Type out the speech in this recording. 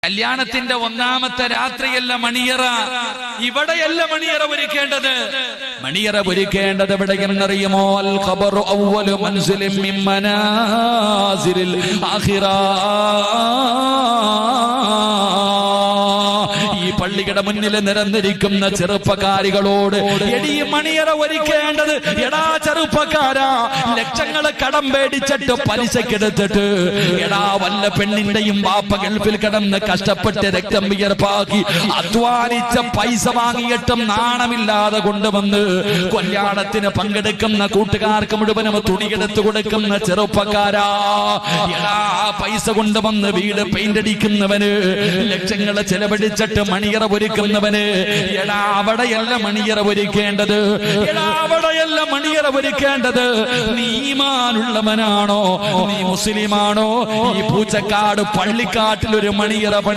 കല്യാണത്തിന്റെ ഒന്നാമത്തെ രാത്രിയല്ല മണിയറ, ഇവിടെയല്ല മണിയറ ഒരുക്കേണ്ടത്. മണിയറ ഒരുക്കേണ്ടത് എവിടെയെന്നറിയുമോ? അൽ ഖബറു അവ്വലു മൻസിലിൻ മിൻ മനാസിലിൽ ആഖിറ. ഈ പള്ളിയുടെ മുന്നിൽ നിരന്നിരിക്കുന്ന ചെറുപ്പക്കാരികളോട് എടീ മണിയറ ഒരുക്കേണ്ടത്, എടാ ചെറുപ്പക്കാരാ, ലക്ഷങ്ങൾ കടം പേടിച്ചിട്ട് പലിശക്കെടുത്തിട്ട് എടാ വല്ല പെണ്ണിന്റെയും വാപ്പ ഗൾഫിൽ കിടന്ന് കഷ്ടപ്പെട്ട് രക്തം വിയർപ്പാക്കി അധ്വാനിച്ച പൈസ വാങ്ങിയിട്ടും നാണമില്ലാതെ കൊണ്ടുവന്ന് കല്യാണത്തിന് പങ്കെടുക്കുന്ന കൂട്ടുകാർക്ക് മുഴുവനും തുണിയെടുത്തു കൊടുക്കുന്ന ചെറുപ്പക്കാരാ, എടാ പൈസ കൊണ്ടുവന്ന് വീട് പെയിന്റ് അടിക്കുന്നവന്, ലക്ഷങ്ങൾ ചെലവഴിച്ചിട്ട് മണിയറ ഒരുക്കുന്നവന്, എടാ അവിടെയല്ല മണിയറ ഒരുക്കേണ്ടത്, എടാ അവിടെയല്ല മണിയറ ഒരുക്കേണ്ടത്. നീ ഈമാനുള്ളവനാണോ? നീ മുസ്ലിമാണോ? ഈ പൂച്ചക്കാട് പള്ളിക്കാട്ടിൽ ഒരു മണിയറ